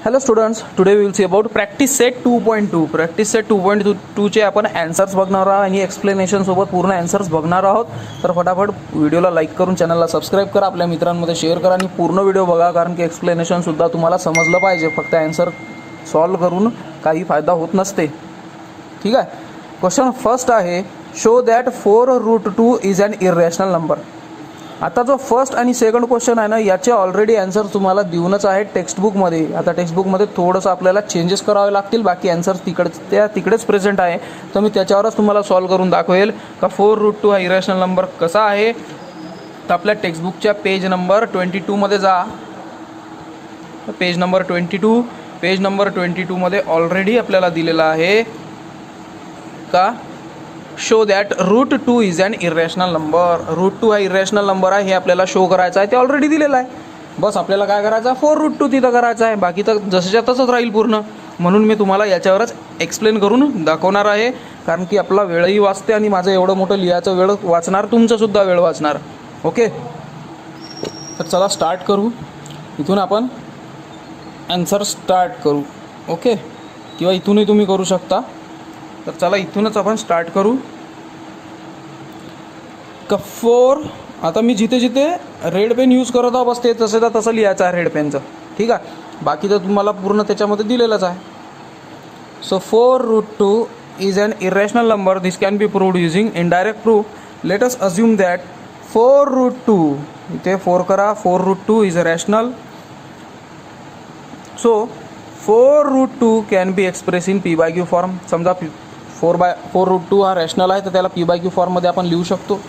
Hello students, today we will see about practice set 2.2. Practice set 2.2चे आपण answers बघणार आहोत आणि एक्सप्लेनेशनसोबत पूर्ण ॲन्सर्स बघणार आहोत. तर फटाफट व्हिडिओला लाईक करून चॅनलला सबस्क्राईब करा, आपल्या मित्रांमध्ये शेअर करा आणि पूर्ण व्हिडिओ बघा, कारण की एक्सप्लेनेशनसुद्धा तुम्हाला समजलं पाहिजे. फक्त ॲन्सर सॉल्व करून काही फायदा होत नसते. ठीक आहे. क्वेश्चन फर्स्ट आहे, show that 4√2 is an irrational number. आता जो फर्स्ट आणि सेकंड क्वेश्चन आहे ना, याचे ऑलरेडी आन्सर तुम्हाला देऊनच आहे टेक्स्टबुकमध्ये. आता टेक्स्टबुकमध्ये थोडंसं आपल्याला चेंजेस करावे लागतील, बाकी आन्सर तिकडेच प्रेझेंट आहे. तर मी त्याच्यावरच तुम्हाला सॉल्व करून दाखवेल का 4√2 हा इरॅशनल नंबर कसा आहे. तर आपल्या टेक्स्टबुकच्या पेज नंबर 22मध्ये जा. पेज नंबर 22 मध्ये ऑलरेडी आपल्याला दिलेला आहे का show that √2 is an irrational number. √2 हा इररॅशनल नंबर आहे, हे आपल्याला शो करायचं आहे. ते ऑलरेडी दिलेलं आहे. बस आपल्याला काय करायचं आहे, 4√2 तिथं करायचं आहे. बाकी तर जसंच्या तसंच राहील पूर्ण. म्हणून मी तुम्हाला याच्यावरच एक्सप्लेन करून दाखवणार आहे, कारण की आपला वेळही वाचते आणि माझं एवढं मोठं लिहायचं वेळ वाचणार, तुमचंसुद्धा वेळ वाचणार. ओके, तर चला स्टार्ट करू. इथून आपण ॲन्सर स्टार्ट करू. ओके, किंवा इथूनही तुम्ही करू शकता. तर चला इथूनच आपण स्टार्ट करू. का आता मी जिथे जिथे रेड पेन यूज करत आहो, बस ते तसं लिहायचं आहे रेड पेनचं. ठीक आहे. बाकी तर तुम्हाला पूर्ण त्याच्यामध्ये दिलेलंच आहे. So 4√2 is an irrational number. This can be proved using indirect proof. Let us assume that 4√2, इथे 4 करा, 4√2 is a rational. So 4√2 can be express in p/q form. समजा 4√2 हा रॅशनल आहे, तर त्याला p/q फॉर्ममध्ये आपण लिहू शकतो.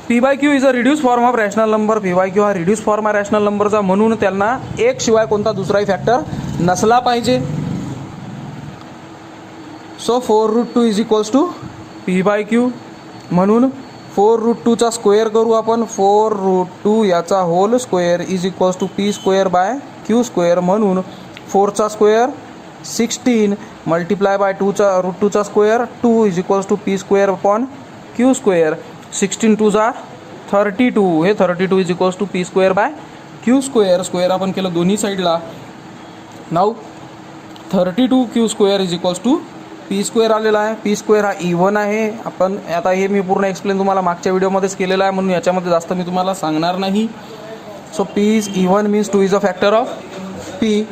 p/q is a reduce form of rational number. p/q हा रिड्यूस फॉर्म आहे रॅशनल नंबरचा, म्हणून त्यांना एक शिवाय कोणता दुसराही फॅक्टर नसला पाहिजे. So 4√2 is equals to p/q. म्हणून 4√2चा स्क्वेअर करू आपण. 4√2 याचा whole square is equals to p²/q². म्हणून 4चा स्क्वेअर 16 मल्टिप्लाय बाय 2चा square 2 is equals to p²/q². 16 2 जा 32. हे 32 is equals to p²/q². Square आपण केलं दोन्ही साईडला. Now 32q² is equals to p² आलेला आहे. p² हा इव्हन आहे. आपण आता हे मी पूर्ण एक्सप्लेन तुम्हाला मागच्या व्हिडिओमध्येच केलेलं आहे, म्हणून याच्यामध्ये जास्त मी तुम्हाला सांगणार नाही. So p is even means 2 is a factor of p.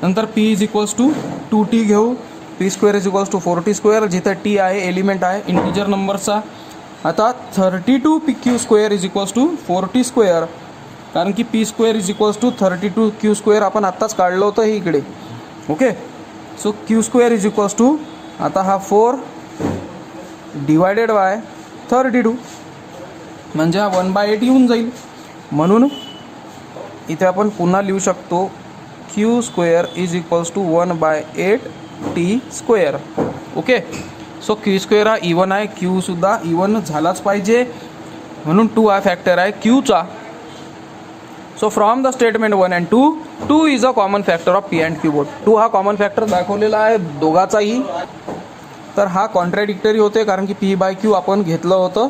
नंतर p is equals to 2t घेऊ. p² is equals to 4t². जिथं t आहे एलिमेंट आहे इंटिजर नंबरचा. आता 32pq² is equals to 4t², कारण की p² is equals to 32q² आपण आत्ताच काढलं होतं हे इकडे. Okay, so q² is equals to, आता हा 4 डिवायडेड बाय 32, म्हणजे हा 1/8 येऊन जाईल. म्हणून इथे आपण पुन्हा लिहू शकतो q² is equals to 1/8t². Okay, so q² हा इव्हन आहे, q सुद्धा इव्हन झालाच पाहिजे, म्हणून 2 हा फॅक्टर आहे qचा. So from the statement 1 and 2 is a common factor of p and q both. 2 हा कॉमन फॅक्टर दाखवलेला आहे दोघाचाही. तर हा कॉन्ट्रॅडिक्टरी होते, कारण की p/q आपण घेतलं होतं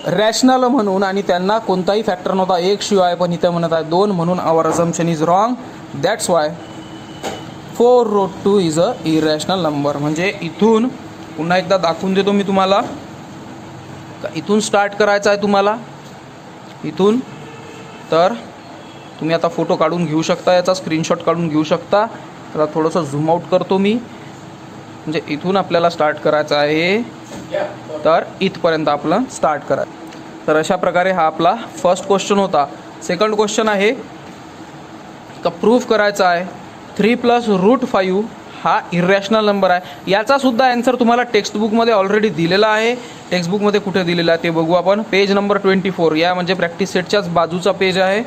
रॅशनल म्हणून आणि त्यांना कोणताही फॅक्टर नव्हता एक शिवाय, पण इथे म्हणत आहे 2, म्हणून our assumption is wrong. That's why 4√2 is a irrational number. म्हणजे इथून पुन्हा एकदा दाखवून देतो मी तुम्हाला. इथून स्टार्ट करायचं आहे तुम्हाला. इथून तर तुम्ही आता फोटो काढून घेऊ शकता, याचा स्क्रीनशॉट काढून घेऊ शकता. तर थोडंसं झूम आउट करतो मी. म्हणजे इथून आपल्याला स्टार्ट करायचं आहे, तर इथपर्यंत आपलं स्टार्ट करायचं. तर अशा प्रकारे हा आपला फर्स्ट क्वेश्चन होता. सेकंड क्वेश्चन आहे का प्रूफ करायचा आहे 3 + √5 हा इररॅशनल नंबर आहे. याचासुद्धा ॲन्सर तुम्हाला टेक्स्टबुकमध्ये ऑलरेडी दिलेला आहे. टेक्स्टबुकमध्ये कुठे दिलेला आहे ते बघू आपण. पेज नंबर 24, या म्हणजे प्रॅक्टिस सेटच्याच बाजूचा पेज आहे.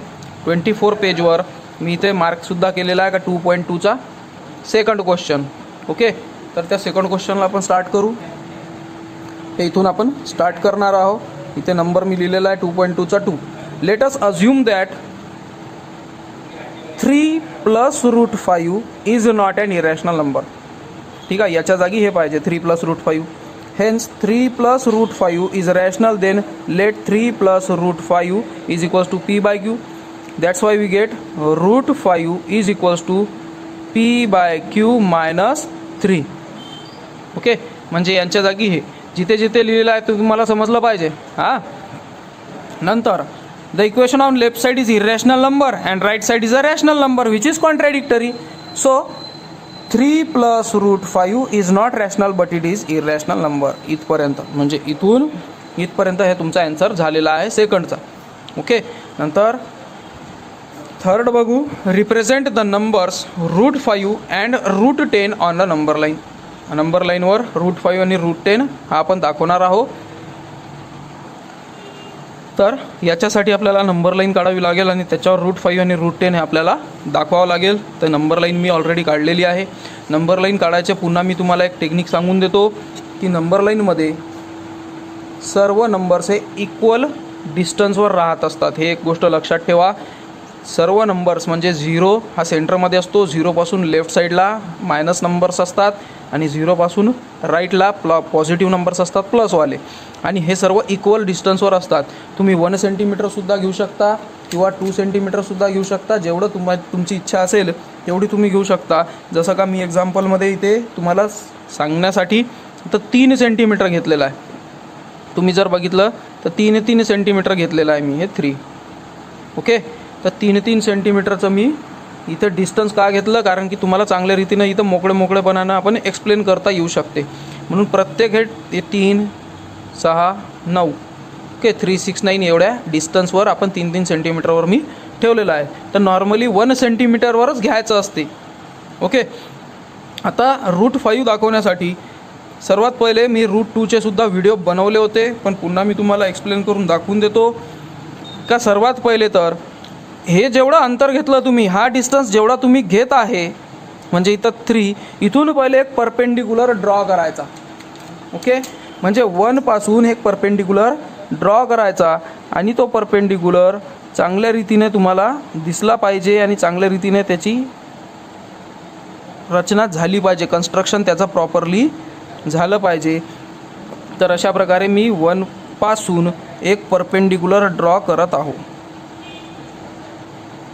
24 पेजवर मी इथे मार्कसुद्धा केलेला आहे का 2.2चा सेकंड क्वेश्चन. ओके, तर त्या सेकंड क्वेश्चनला आपण स्टार्ट करू. हे इथून आपण स्टार्ट करणार आहोत. इथे नंबर मी लिहिलेला आहे 2.2चा 2. Let us assume that 3 + √5 is not an irrational number. ठीक आहे, याच्या जागी हे पाहिजे 3 + √5. Hence 3 + √5 is rational. Then let 3 + √5 is equals to p/q. That's why we get √5 is equals to p/q minus 3. Okay, म्हणजे यांच्या जागी हे जिथे जिथे लिहिलेलं आहे ते तुम्हाला समजलं पाहिजे. हां, नंतर the equation on left side is irrational number and right side is a rational number which is contradictory. So 3 + √5 is not rational but it is irrational number. इथपर्यंत म्हणजे इथून इथपर्यंत हे तुमचा आन्सर झालेला आहे सेकंडचा. ओके, नंतर थर्ड बघू. Represent the numbers √5 and √10 on the number line. Number लाईनवर √5 आणि √10 हा आपण दाखवणार आहोत. तर याच्यासाठी आपल्याला नंबर लाईन काढावी लागेल आणि त्याच्यावर √5 आणि √10 हे आपल्याला दाखवावं लागेल. तर नंबर लाईन मी ऑलरेडी काढलेली आहे. नंबर लाईन काढायचे पुन्हा मी तुम्हाला एक टेक्निक सांगून देतो की नंबर लाईनमध्ये सर्व नंबर्स हे इक्वल डिस्टन्सवर राहत असतात. हे एक गोष्ट लक्षात ठेवा. सर्व नंबर्स म्हणजे 0 हा सेंटरमध्ये असतो. 0पासून लेफ्ट साईडला मायनस नंबर्स असतात आणि 0पासून राईटला पॉझिटिव्ह नंबर्स असतात प्लसवाले. आणि हे सर्व इक्वल डिस्टन्सवर असतात. तुम्ही 1 सेंटीमीटरसुद्धा घेऊ शकता किंवा 2 सेंटीमीटरसुद्धा घेऊ शकता. जेवढं तुमची इच्छा असेल तेवढी तुम्ही घेऊ शकता. जसं का मी एक्झाम्पलमध्ये इथे तुम्हाला सांगण्यासाठी तर 3 सेंटीमीटर घेतलेलं आहे. तुम्ही जर बघितलं तर 3 सेंटीमीटर घेतलेलं आहे मी, हे 3. ओके, तर 3 सेंटीमीटरचं मी इथं डिस्टन्स का घेतलं, कारण की तुम्हाला चांगल्या रीतीनं इथं मोकळेपणानं आपण एक्सप्लेन करता येऊ शकते. म्हणून प्रत्येक हे 3, 6, 9 ओके 3, 6, 9 एवढ्या डिस्टन्सवर आपण 3 सेंटीमीटरवर मी ठेवलेलं आहे. तर नॉर्मली 1 सेंटीमीटरवरच घ्यायचं असते. ओके, आता √5 दाखवण्यासाठी सर्वात पहिले मी √2चे सुद्धा व्हिडिओ बनवले होते, पण पुन्हा मी तुम्हाला एक्सप्लेन करून दाखवून देतो. का सर्वात पहिले तर हे जेवढं अंतर घेतलं तुम्ही, हा डिस्टन्स जेवढा तुम्ही घेत आहे म्हणजे इथं 3, इथून पहिले एक परपेंडिक्युलर ड्रॉ करायचा. ओके, म्हणजे 1 पासून एक परपेंडिक्युलर ड्रॉ करायचा आणि तो परपेंडिक्युलर चांगल्या रीतीने तुम्हाला दिसला पाहिजे आणि चांगल्या रीतीने त्याची रचना झाली पाहिजे, कन्स्ट्रक्शन त्याचा प्रॉपरली झालं पाहिजे. तर अशा प्रकारे मी 1 पासून एक परपेंडिक्युलर ड्रॉ करत आहो.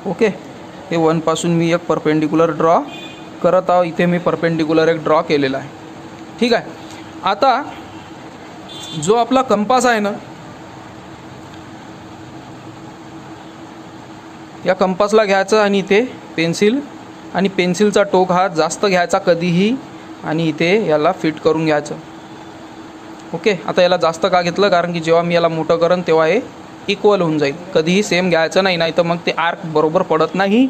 ओके, हे 1 पासून मी एक परपेंडिक्युलर ड्रॉ करत आहो. इथे मी परपेंडिक्युलर एक ड्रॉ केलेला आहे. ठीक आहे, आता जो आपला कंपास आहे ना, या कंपासला घ्यायचं आणि इथे पेन्सिल आणि पेन्सिलचा टोक हा जास्त घ्यायचा कधीही आणि इथे याला फिट करून घ्यायचं. ओके, आता याला जास्त का घेतलं, कारण की जेव्हा मी याला मोठं करेन तेव्हा हे इक्वल होऊन जाईल. कधीही सेम घ्यायचं नाही, नाही तर मग ते आर्क बरोबर पडत नाही.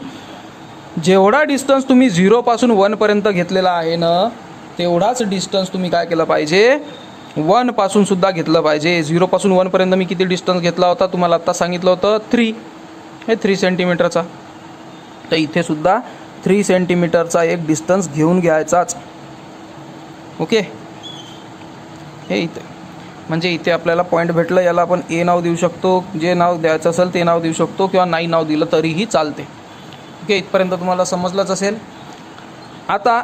जेवढा डिस्टन्स तुम्ही 0 पासून 1 पर्यंत घेतलेला आहे ना, तेवढाच डिस्टन्स तुम्ही काय केलं पाहिजे, 1 पासून सुद्धा घेतलं पाहिजे. 0 पासून 1 पर्यंत मी किती डिस्टन्स घेतला होता तुम्हाला आत्ता सांगितलं होतं 3, हे 3 सेंटीमीटरचा. तर इथे सुद्धा 3 सेंटीमीटरचा एक डिस्टन्स घेऊन घ्यायचाच. ओके, हे इथे म्हणजे इथे आपल्याला पॉईंट भेटलं, याला आपण ए नाव देऊ शकतो, जे नाव द्यायचं असेल ते नाव देऊ शकतो किंवा नाही नाव दिलं तरीही चालते. ओके, इथपर्यंत तुम्हाला समजलंच असेल. आता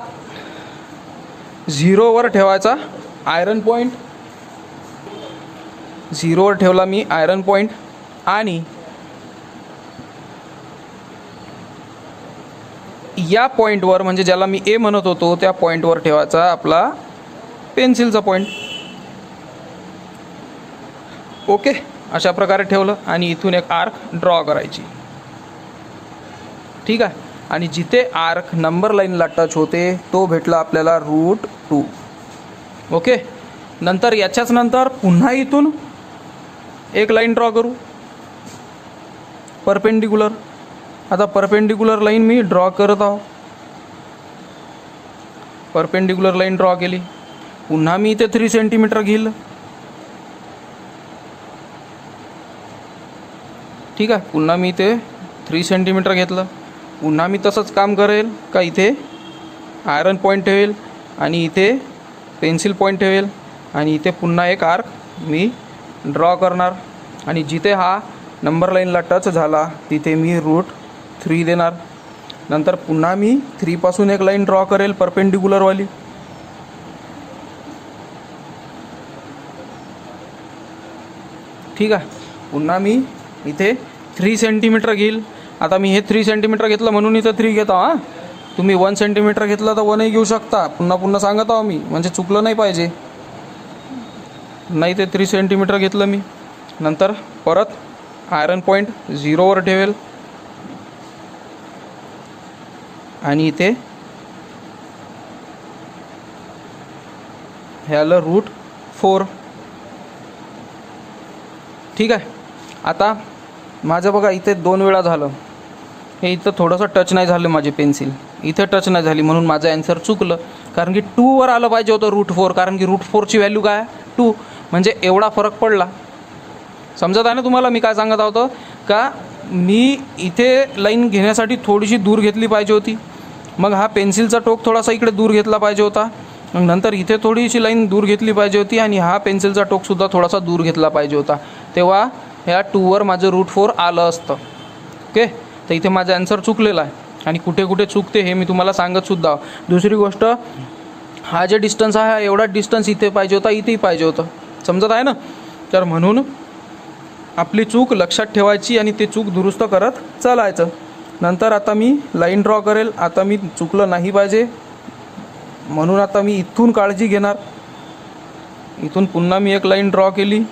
0वर ठेवायचा आयरन पॉईंट. 0वर ठेवला मी आयरन पॉईंट आणि या पॉईंटवर म्हणजे ज्याला मी ए म्हणत होतो त्या पॉईंटवर ठेवायचा आपला पेन्सिलचा पॉईंट. ओके, अशा प्रकारे ठेवलं आणि इथून एक आर्क ड्रॉ करायची. ठीक आहे, आणि जिथे आर्क नंबर लाईनला टच होते तो भेटला आपल्याला √2. ओके, नंतर याच्याच नंतर पुन्हा इथून एक लाईन ड्रॉ करू परपेंडिक्युलर. आता परपेंडिक्युलर लाईन मी ड्रॉ करत आहो. परपेंडिक्युलर लाईन ड्रॉ केली. पुन्हा मी इथे 3 सेंटीमीटर घेईल. ठीक आहे, पुन्हा मी इथे 3 सेंटीमीटर घेतलं. पुन्हा मी तसंच काम करेल का इथे आयरन पॉईंट ठेवेल आणि इथे पेन्सिल पॉईंट ठेवेल आणि इथे पुन्हा एक आर्क मी ड्रॉ करणार आणि जिथे हा नंबर लाईनला टच झाला तिथे मी √3 देणार. नंतर पुन्हा मी 3 पासून एक लाईन ड्रॉ करेल परपेंडिक्युलरवाली. ठीक आहे, पुन्हा मी इथे 3 सेंटीमीटर घेईल आता मी हे 3 सेंटीमीटर घेतलं म्हणून इथं 3 घेतो हां. तुम्ही 1 सेंटीमीटर घेतलं तर 1ही घेऊ शकता. पुन्हा पुन्हा सांगत आहो मी, म्हणजे चुकलं नाही पाहिजे. नाही ते 3 सेंटीमीटर घेतलं मी. नंतर परत आयरन पॉईंट 0वर ठेवेल आणि इथे हे आलं √4. ठीक आहे. आता माझं बघा इथे 2 वेळा झालं. हे इथं थोडंसं टच नाही झालं माझी पेन्सिल, इथे टच नाही झाली म्हणून माझं ॲन्सर चुकलं. कारण की 2वर आलं पाहिजे होतं √4, कारण की √4ची व्हॅल्यू काय 2, म्हणजे एवढा फरक पडला. समजत आहे ना तुम्हाला मी काय सांगत होतो का? मी इथे लाईन घेण्यासाठी थोडीशी दूर घेतली पाहिजे होती. मग हा पेन्सिलचा टोक थोडासा इकडे दूर घेतला पाहिजे होता. मग नंतर इथे थोडीशी लाईन दूर घेतली पाहिजे होती आणि हा पेन्सिलचा टोकसुद्धा थोडासा दूर घेतला पाहिजे होता. तेव्हा ह्या 2वर माझं √4 आलं असतं. ओके. तर इथे माझं ॲन्सर चुकलेला आहे आणि कुठे कुठे चुकते हे मी तुम्हाला सांगतसुद्धा. दुसरी गोष्ट, हा जे डिस्टन्स आहे हा एवढा डिस्टन्स इथे पाहिजे होता, इथेही पाहिजे होतं. समजत आहे ना? तर म्हणून आपली चूक लक्षात ठेवायची आणि ते चूक दुरुस्त करत चालायचं. नंतर आता मी लाईन ड्रॉ करेल. आता मी चुकलं नाही पाहिजे म्हणून आता मी इथून काळजी घेणार. इथून पुन्हा मी एक लाईन ड्रॉ केली.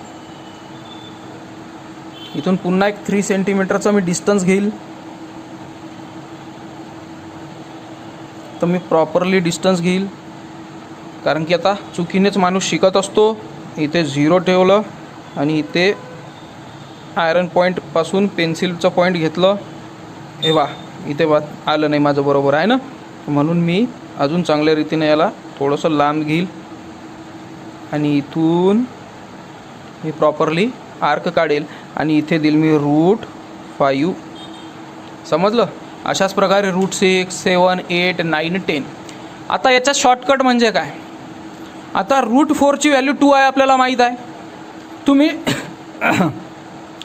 इथून पुन्हा एक 3 सेंटीमीटरचा मी डिस्टन्स घेईल. तर मी प्रॉपरली डिस्टन्स घेईल, कारण की आता चुकीनेच माणूस शिकत असतो. इथे 0 ठेवलं आणि इथे आयरन पॉईंटपासून पेन्सिलचं पॉईंट घेतलं. हे वा, इथे आलं नाही माझं बरोबर आहे ना. म्हणून मी अजून चांगल्या रीतीने याला थोडंसं लांब घेईल आणि इथून हे प्रॉपरली आर्क काढेल आणि इथे देईल मी √5. समजलं? अशाच प्रकारे √6, 7, 8, 9, 10. आता याचा शॉर्टकट म्हणजे काय? आता √4ची व्हॅल्यू 2 आहे आपल्याला माहीत आहे. तुम्ही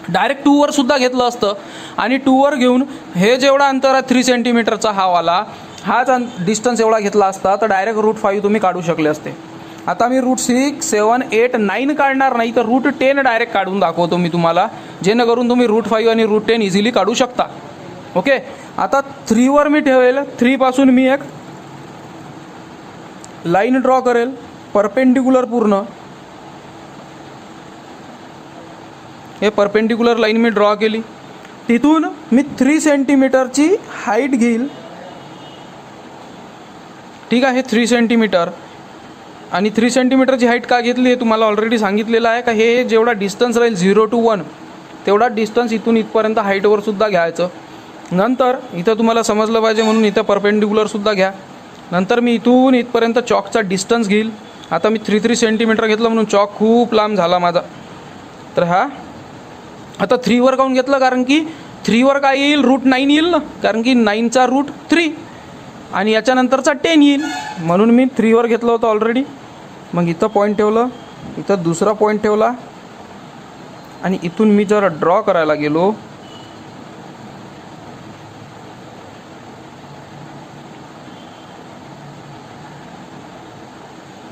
डायरेक्ट 2वर सुद्धा घेतलं असतं आणि 2वर घेऊन हे जेवढा अंतर आहे 3 सेंटीमीटरचा हाच डिस्टन्स एवढा घेतला असता तर डायरेक्ट √5 तुम्ही काढू शकले असते. आता मी √6, 7, 8, 9 काढणार नाही तर √10 डायरेक्ट काढून दाखवतो मी तुम्हाला, जेणेकरून तुम्ही √5 आणि √10 इझिली काढू शकता. ओके. आता 3वर मी ठेवेल. 3 पासून मी एक लाईन ड्रॉ करेल परपेंडिक्युलर पूर्ण. हे परपेंडिक्युलर लाईन मी ड्रॉ केली. तिथून मी 3 सेंटीमीटरची हाईट घेईल. ठीक आहे. 3 सेंटीमीटर आणि 3 सेंटीमीटरची हाईट का घेतली हे तुम्हाला ऑलरेडी सांगितलेलं आहे का? हे जेवढा डिस्टन्स राहील 0 to 1 तेवढा डिस्टन्स इथून इथपर्यंत हाईटवर सुद्धा घ्यायचं. नंतर इथं तुम्हाला समजलं पाहिजे म्हणून इथं परपेंडिक्युलरसुद्धा घ्या. नंतर मी इथून इथपर्यंत चॉकचा डिस्टन्स घेईल. आता मी 3 सेंटीमीटर घेतलं म्हणून चॉक खूप लांब झाला माझा. तर हा आता 3वर काऊन घेतलं? कारण की 3वर काय येईल? √9 येईल ना, कारण की 9चा √3 आणि याच्यानंतरचा 10 येईल म्हणून मी 3वर घेतलं होतं ऑलरेडी. मग इथं पॉईंट ठेवलं, इथं दुसरा पॉईंट ठेवला आणि इथून मी जर ड्रॉ करायला गेलो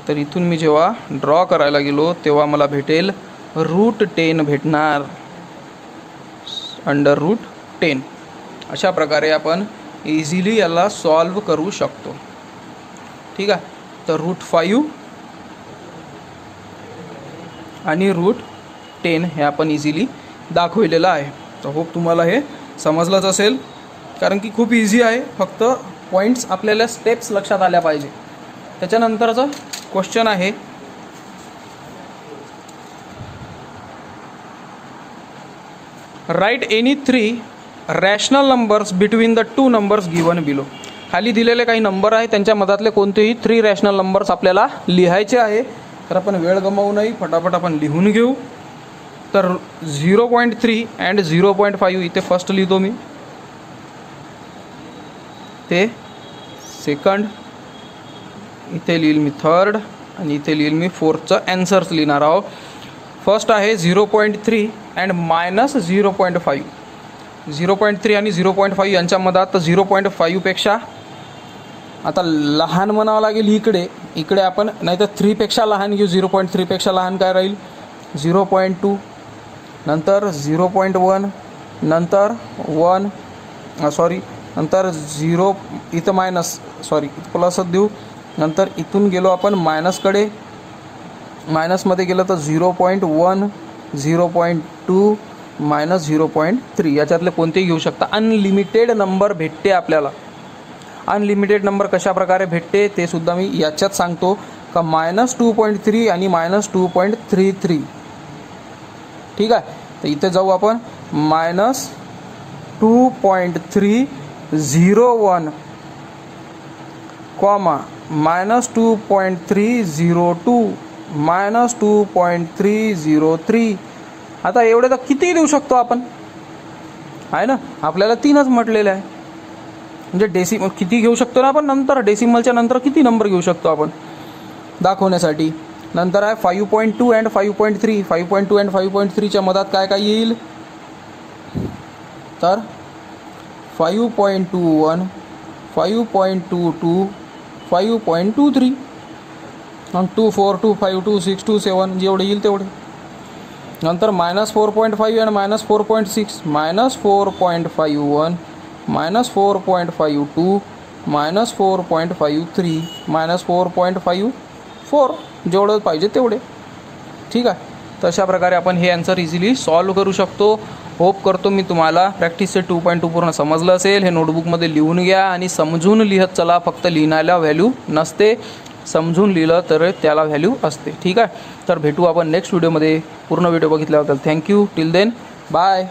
तर इथून मी जेव्हा ड्रॉ करायला गेलो तेव्हा मला भेटेल √10 भेटणार, √10. अशा प्रकारे आपण इझिली याला सॉल्व करू शकतो. ठीक आहे. तर √5 आणि √10 हे आपण इझिली दाखवलेलं आहे. तर होप तुम्हाला हे समजलंच असेल, कारण की खूप इझी आहे. फक्त पॉईंट्स आपल्याला स्टेप्स लक्षात आल्या पाहिजे. त्याच्यानंतरचं क्वेश्चन आहे write any 3 rational numbers between the 2 numbers given below. खाली दिलेले काही नंबर आहे त्यांच्या मधातले कोणतेही 3 रॅशनल नंबर्स आपल्याला लिहायचे आहे. तर आपण वेळ गमावू नये, फटाफट आपण लिहून घेऊ. तर 0.3 अँड 0.5 इथे फर्स्ट लिहितो मी, ते सेकंड, इथे लिहिल मी थर्ड आणि इथे लिहिल मी फोर्थचं ॲन्सर्स लिहिणार आहोत. फर्स्ट आहे 0.3 अँड -0.5. 0.3 आणि 0.5 यांच्या मधात. तर 0.5पेक्षा आता लहान म्हणावं लागेल इकडे आपण, नाही तर 3पेक्षा लहान घेऊ. 0.3पेक्षा लहान काय राहील? 0.2, नंतर 0.1, नंतर 1 सॉरी नंतर 0 इथं मायनस सॉरी प्लसच देऊ. नंतर इथून गेलो आपण मायनसकडे, मायनसमध्ये गेलं तर 0.1 0.2 मायनस 0.3 याच्यातले कोणतेही घेऊ शकता. अनलिमिटेड नंबर भेटते आपल्याला. अनलिमिटेड नंबर कशा प्रकारे भेटते ते सुद्धा मी याच्यात सांगतो का -2.3 आणि -2.33. ठीक आहे. तर इथे जाऊ आपण -2.301 कॉमा -2.302 -2.303. आता एवढे तर कितीही देऊ शकतो आपण, आहे ना. आपल्याला 3च म्हटलेलं आहे, म्हणजे डेसिमल किती घेऊ शकतो ना आपण. नंतर डेसिमलच्या नंतर किती नंबर घेऊ शकतो आपण दाखवण्यासाठी. नंतर आहे 5.2 अँड 5.3. 5.2 अँड 5.3च्या मधात काय काय येईल तर 5.21 5.22 5.23 आणि 24 25 26 27 जेवढे येईल तेवढे. नंतर -4.5 अँड -4.6 -4.51 -4.52 -4.53 -4.54 जेवढं पाहिजे तेवढे. ठीक आहे. तशा प्रकारे आपण हे आन्सर इझिली सॉल्व करू शकतो. होप करतो मी तुम्हाला प्रॅक्टिस सेट 2.2 पूर्ण समजलं असेल. हे नोटबुकमध्ये लिहून घ्या आणि समजून लिहत चला. फक्त लिहिण्याला व्हॅल्यू नसते, समजून लिहिलं तर त्याला व्हॅल्यू असते. ठीक आहे. तर भेटू आपण नेक्स्ट व्हिडिओमध्ये. पूर्ण व्हिडिओ बघितल्याबद्दल थँक्यू. Till then bye.